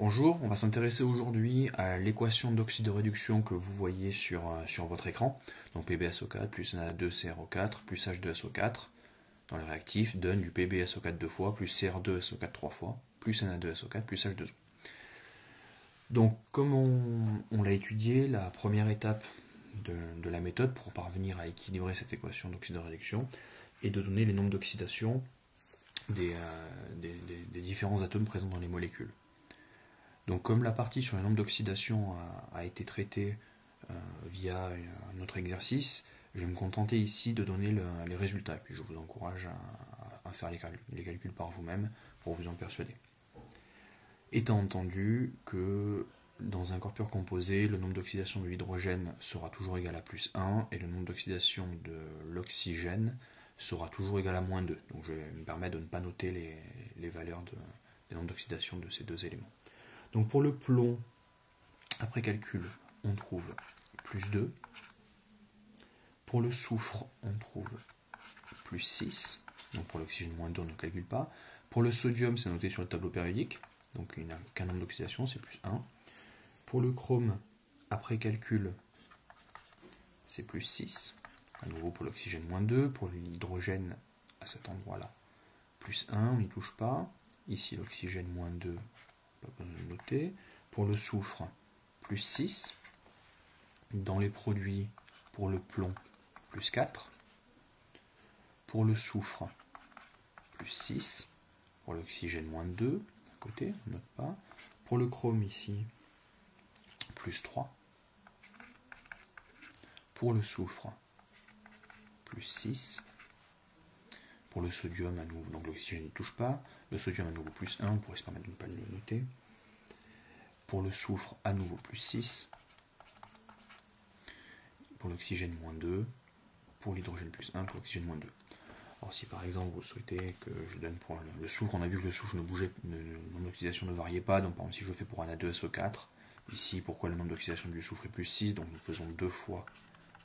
Bonjour, on va s'intéresser aujourd'hui à l'équation d'oxydoréduction que vous voyez sur votre écran. Donc PbSO4 plus Na2CrO4 plus H2SO4 dans le réactif donne du PbSO4 deux fois plus Cr2SO4 trois fois plus Na2SO4 plus H2O. Donc comme on l'a étudié, la première étape de la méthode pour parvenir à équilibrer cette équation d'oxydoréduction est de donner les nombres d'oxydation des différents atomes présents dans les molécules. Donc comme la partie sur les nombres d'oxydation a été traitée via un autre exercice, je vais me contenter ici de donner les résultats. Puis je vous encourage à faire les calculs par vous-même pour vous en persuader. Étant entendu que dans un corpure composé, le nombre d'oxydation de l'hydrogène sera toujours égal à plus 1 et le nombre d'oxydation de l'oxygène sera toujours égal à moins 2. Donc je vais me permettre de ne pas noter les valeurs des nombres d'oxydation de ces deux éléments. Donc pour le plomb, après calcul, on trouve plus 2. Pour le soufre, on trouve plus 6. Donc pour l'oxygène, moins 2, on ne calcule pas. Pour le sodium, c'est noté sur le tableau périodique. Donc il n'a qu'un nombre d'oxydation, c'est plus 1. Pour le chrome, après calcul, c'est plus 6. À nouveau pour l'oxygène, moins 2. Pour l'hydrogène, à cet endroit-là, plus 1, on n'y touche pas. Ici, l'oxygène, moins 2. Pas besoin de noter. Pour le soufre, plus 6. Dans les produits, pour le plomb, plus 4. Pour le soufre, plus 6. Pour l'oxygène, moins 2. À côté, on ne note pas. Pour le chrome, ici, plus 3. Pour le soufre, plus 6. Pour le sodium, à nouveau, donc l'oxygène ne touche pas. Le sodium, à nouveau, plus 1, on pourrait se permettre de ne pas le noter. Pour le soufre, à nouveau, plus 6. Pour l'oxygène, moins 2. Pour l'hydrogène, plus 1. Pour l'oxygène, moins 2. Alors si par exemple vous souhaitez que je donne pour le soufre, on a vu que le soufre le nombre d'oxydation ne variait pas. Donc par exemple si je fais pour un Na2SO4, ici pourquoi le nombre d'oxydation du soufre est plus 6, donc nous faisons 2 fois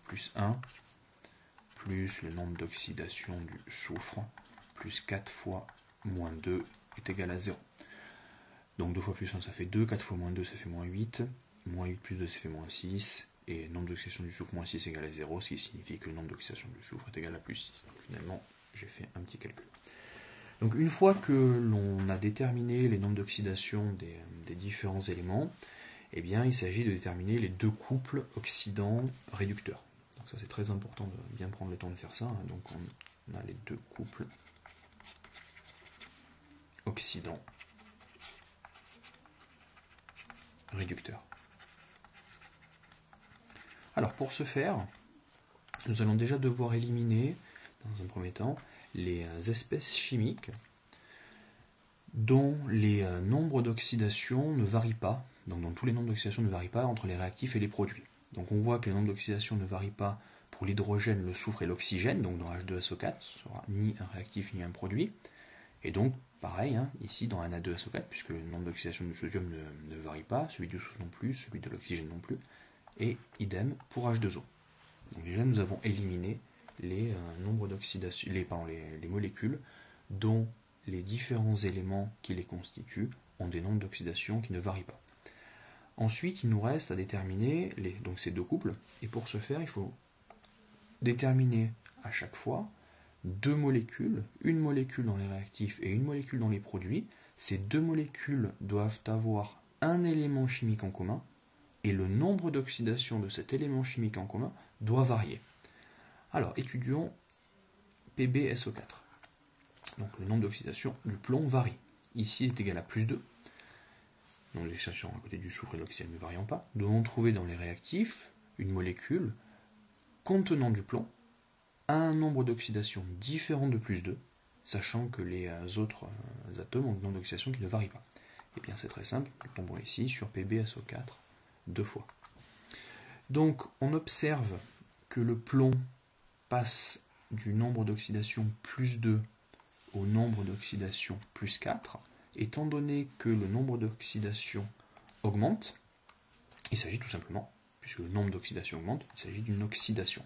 plus 1, plus le nombre d'oxydation du soufre, plus 4 fois moins 2 est égal à 0. Donc 2 fois plus 1 ça fait 2, 4 fois moins 2 ça fait moins 8, moins 8 plus 2 ça fait moins 6, et le nombre d'oxydation du soufre moins 6 égale à 0, ce qui signifie que le nombre d'oxydation du soufre est égal à plus 6. Donc finalement, j'ai fait un petit calcul. Donc une fois que l'on a déterminé les nombres d'oxydation des différents éléments, eh bien il s'agit de déterminer les deux couples oxydants-réducteurs. Donc ça c'est très important de bien prendre le temps de faire ça. Donc on a les deux couples oxydants-réducteurs. Alors pour ce faire, nous allons déjà devoir éliminer, dans un premier temps, les espèces chimiques dont les nombres d'oxydation ne varient pas, donc dont tous les nombres d'oxydation ne varient pas entre les réactifs et les produits. Donc on voit que les nombres d'oxydation ne varient pas pour l'hydrogène, le soufre et l'oxygène, donc dans H2SO4, ce sera ni un réactif ni un produit. Et donc pareil, ici dans Na2SO4, puisque le nombre d'oxydation du sodium ne varie pas, celui du soufre non plus, celui de l'oxygène non plus, et idem pour H2O. Donc déjà nous avons éliminé les nombres d'oxydation, les molécules dont les différents éléments qui les constituent ont des nombres d'oxydation qui ne varient pas. Ensuite, il nous reste à déterminer donc ces deux couples, et pour ce faire, il faut déterminer à chaque fois deux molécules, une molécule dans les réactifs et une molécule dans les produits. Ces deux molécules doivent avoir un élément chimique en commun, et le nombre d'oxydation de cet élément chimique en commun doit varier. Alors, étudions PbSO4. Donc, le nombre d'oxydation du plomb varie. Ici, il est égal à plus 2. Donc, l'oxydation à côté du soufre et de l'oxygène ne variant pas. Nous devons trouver dans les réactifs une molécule contenant du plomb à un nombre d'oxydation différent de plus 2, sachant que les autres atomes ont un nombre d'oxydation qui ne varie pas. Eh bien, c'est très simple. Nous tombons ici sur PbSO4 deux fois. Donc, on observe que le plomb passe du nombre d'oxydation plus 2 au nombre d'oxydation plus 4, étant donné que le nombre d'oxydation augmente, il s'agit tout simplement, puisque le nombre d'oxydation augmente, il s'agit d'une oxydation.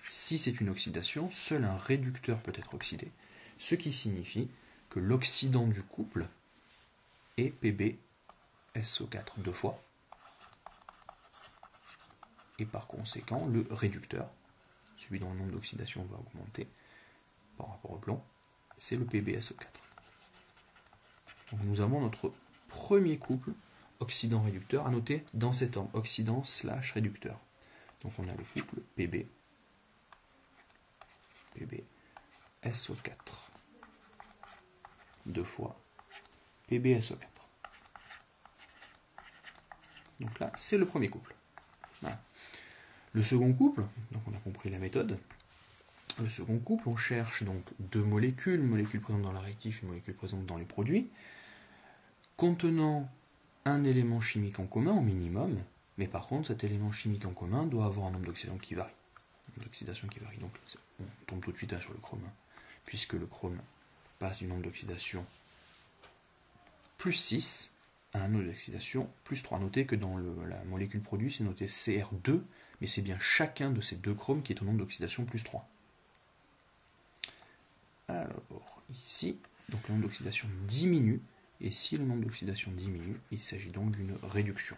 Si c'est une oxydation, seul un réducteur peut être oxydé, ce qui signifie que l'oxydant du couple est Pb SO4 deux fois. Et par conséquent, le réducteur, celui dont le nombre d'oxydation va augmenter par rapport au plomb, c'est le PbSO4. Donc nous avons notre premier couple oxydant-réducteur à noter dans cet ordre, oxydant/réducteur. Donc on a le couple PbSO4 deux fois PbSO4. Donc là, c'est le premier couple. Voilà. Le second couple, donc on a compris la méthode. Le second couple, on cherche donc deux molécules, une molécule présente dans la réactif, une molécule présente dans les produits, contenant un élément chimique en commun au minimum, mais par contre cet élément chimique en commun doit avoir un nombre d'oxydation qui varie. Donc on tombe tout de suite sur le chrome, puisque le chrome passe du nombre d'oxydation plus 6 à un nombre d'oxydation plus 3. Notez que dans la molécule produit, c'est noté Cr2, mais c'est bien chacun de ces deux chromes qui est au nombre d'oxydation plus 3. Alors, ici, donc le nombre d'oxydation diminue, et si le nombre d'oxydation diminue, il s'agit donc d'une réduction.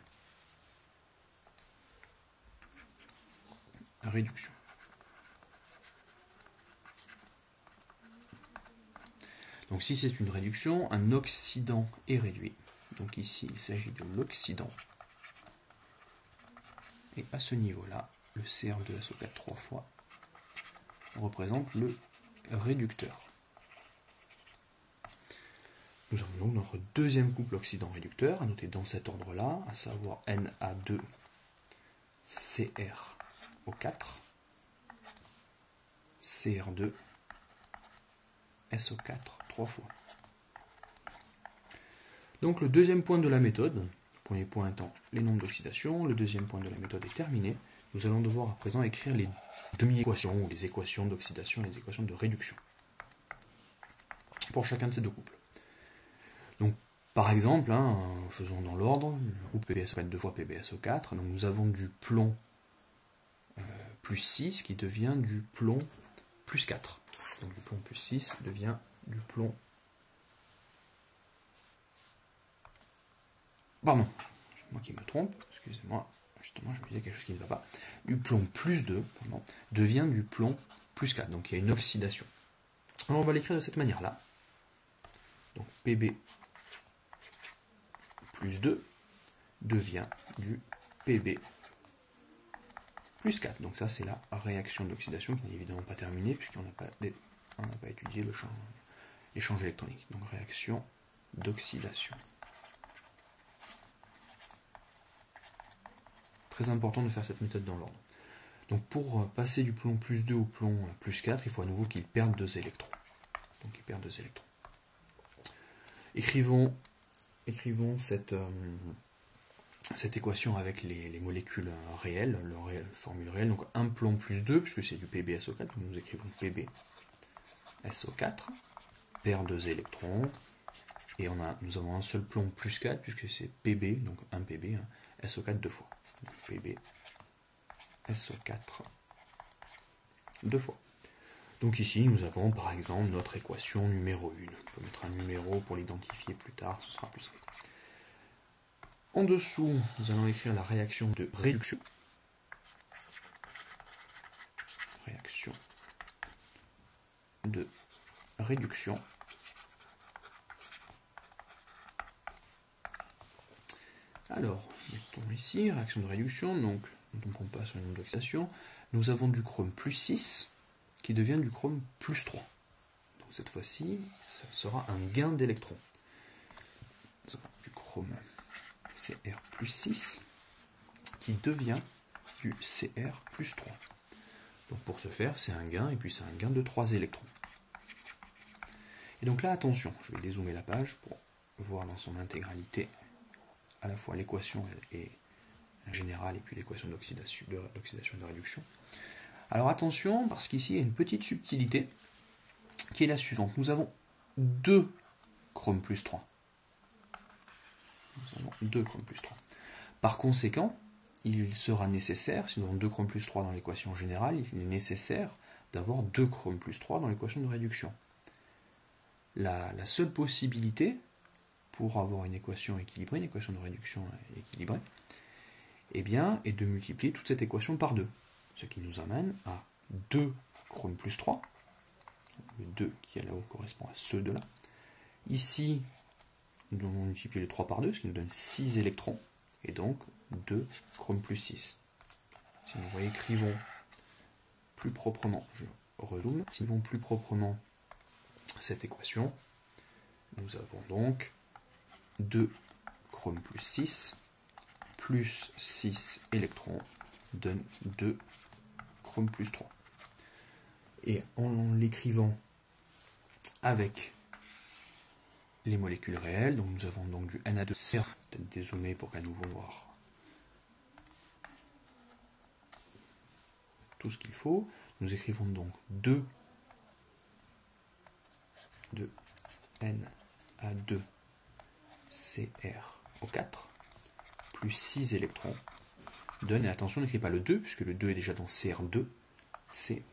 Donc si c'est une réduction, un oxydant est réduit. Donc ici, il s'agit de l'oxydant. Et à ce niveau-là, le Cr2SO4 3 fois représente le réducteur. Nous avons donc notre deuxième couple oxydant-réducteur, à noter dans cet ordre-là, à savoir Na2CrO4, Cr2SO4 3 fois. Donc le deuxième point de la méthode, le premier point étant les nombres d'oxydation, le deuxième point de la méthode est terminé. Nous allons devoir à présent écrire les demi-équations, ou les équations d'oxydation et les équations de réduction, pour chacun de ces deux couples. Donc, par exemple, faisons dans l'ordre, le groupe PbSO4 deux fois PbSO4, donc nous avons du plomb plus 6 qui devient du plomb plus 4. Donc du plomb plus 6 devient du plomb... Pardon, c'est moi qui me trompe, excusez-moi, justement je me disais quelque chose qui ne va pas. Du plomb plus 2, devient du plomb plus 4, donc il y a une oxydation. Alors on va l'écrire de cette manière-là. Donc Pb plus 2 devient du Pb plus 4. Donc ça, c'est la réaction d'oxydation qui n'est évidemment pas terminée puisqu'on n'a pas étudié l'échange électronique. Donc réaction d'oxydation. Très important de faire cette méthode dans l'ordre. Donc pour passer du plomb plus 2 au plomb plus 4, il faut à nouveau qu'il perde 2 électrons. Donc il perd 2 électrons. Écrivons cette équation avec les molécules réelles, la formule réelle. Donc un plomb plus 2, puisque c'est du PbSO4, donc nous écrivons PbSO4, perd 2 électrons, et nous avons un seul plomb plus 4, puisque c'est Pb, donc un Pb, SO4 deux fois. Donc PbSO4 deux fois. Donc ici, nous avons par exemple notre équation numéro 1. On peut mettre un numéro pour l'identifier plus tard, ce sera plus simple. En dessous, nous allons écrire la réaction de réduction. Réaction de réduction. Alors, mettons ici, réaction de réduction, donc on passe au nombre d'oxydation. Nous avons du chrome plus 6 qui devient du chrome plus 3. Donc cette fois-ci, ça sera un gain d'électrons. Nous avons du chrome Cr plus 6 qui devient du Cr plus 3. Donc pour ce faire, c'est un gain, et puis c'est un gain de 3 électrons. Et donc là, attention, je vais dézoomer la page pour voir dans son intégralité à la fois l'équation générale et puis l'équation d'oxydation et de réduction. Alors attention, parce qu'ici il y a une petite subtilité qui est la suivante. Nous avons 2 chrome plus 3. Nous avons 2 chrome plus 3. Par conséquent, il sera nécessaire, si nous avons 2 chrome plus 3 dans l'équation générale, il est nécessaire d'avoir 2 chrome plus 3 dans l'équation de réduction. La seule possibilité pour avoir une équation équilibrée, une équation de réduction équilibrée, eh bien, est de multiplier toute cette équation par 2. Ce qui nous amène à 2 chrome plus 3. Le 2 qui est là-haut correspond à ce 2 là. Ici, nous devons multiplier le 3 par 2, ce qui nous donne 6 électrons, et donc 2 chrome plus 6. Si nous écrivons plus proprement, je rezoome, si nous écrivons plus proprement cette équation, nous avons donc 2 chrome plus 6 plus 6 électrons donne 2 chrome plus 3. Et en l'écrivant avec les molécules réelles, donc nous avons donc du Na2CR, peut-être dézoomer pour qu'à nouveau voir tout ce qu'il faut. Nous écrivons donc 2 de Na2CrO4 plus 6 électrons donne, et attention, n'écrit pas le 2, puisque le 2 est déjà dans CR2, C.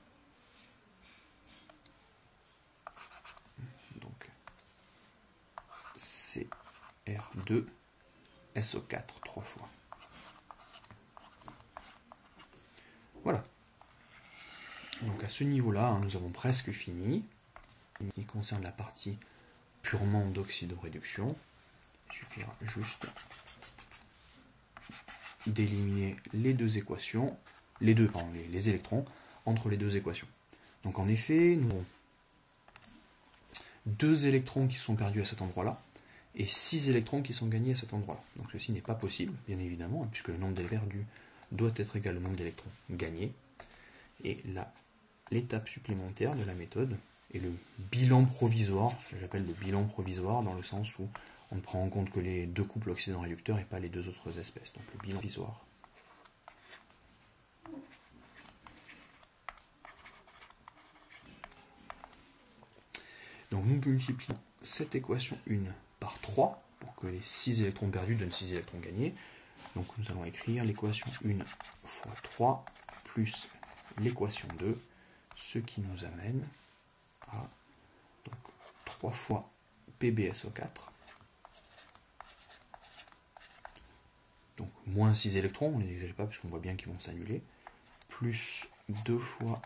Donc CR2 SO4 3 fois. Voilà. Donc à ce niveau-là, hein, nous avons presque fini. Il concerne la partie purement d'oxydoréduction. Il suffira juste d'éliminer les deux équations, les électrons entre les deux équations. Donc en effet, nous avons 2 électrons qui sont perdus à cet endroit-là et 6 électrons qui sont gagnés à cet endroit-là. Donc ceci n'est pas possible, bien évidemment, puisque le nombre d'électrons perdus doit être égal au nombre d'électrons gagnés. Et là, l'étape supplémentaire de la méthode est le bilan provisoire, ce que j'appelle le bilan provisoire, dans le sens où on ne prend en compte que les 2 couples oxydant-réducteurs et pas les 2 autres espèces. Donc le bilan provisoire. Donc nous multiplions cette équation 1 par 3 pour que les 6 électrons perdus donnent 6 électrons gagnés. Donc nous allons écrire l'équation 1 fois 3 plus l'équation 2, ce qui nous amène à donc, 3 fois PbSO4, donc moins 6 électrons, on ne les exagère pas puisqu'on voit bien qu'ils vont s'annuler, plus 2 fois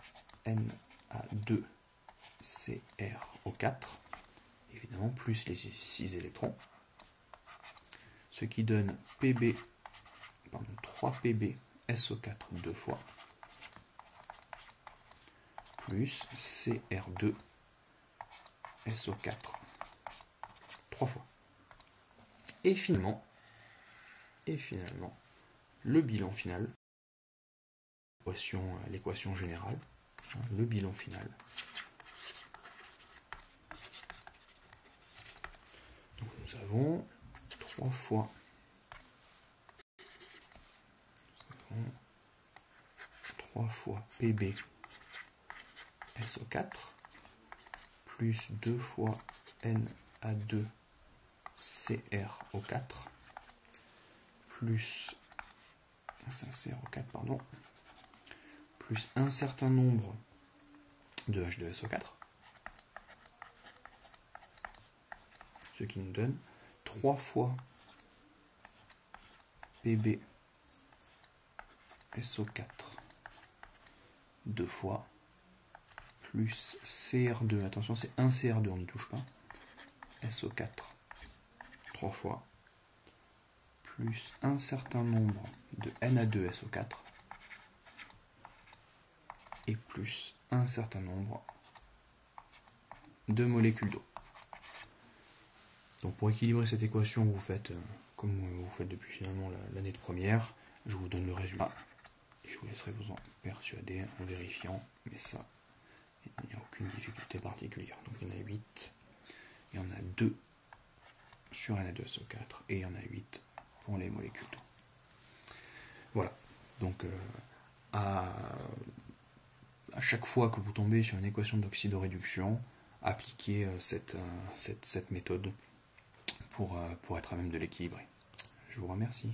Na2CrO4, évidemment plus les 6 électrons, ce qui donne 3 PbSO4 2 fois, plus Cr2 SO4 3 fois. Et finalement, le bilan final, l'équation générale, le bilan final. Donc nous avons 3 fois Pb SO4 plus 2 fois Na2CrO4 plus plus un certain nombre de H2SO4, ce qui nous donne 3 fois PbSO4 2 fois plus Cr2, attention c'est un Cr2, on n'y touche pas, SO4 3 fois, plus un certain nombre de Na2SO4, et plus un certain nombre de molécules d'eau. Donc pour équilibrer cette équation, vous faites comme vous faites depuis finalement l'année de première, je vous donne le résultat, et je vous laisserai vous en persuader en vérifiant, mais ça, il n'y a aucune difficulté particulière. Donc il y en a 8, il y en a 2 sur Na2SO4, et il y en a 8 pour les molécules d'eau. Voilà, donc à chaque fois que vous tombez sur une équation d'oxydoréduction, appliquez cette méthode pour être à même de l'équilibrer. Je vous remercie.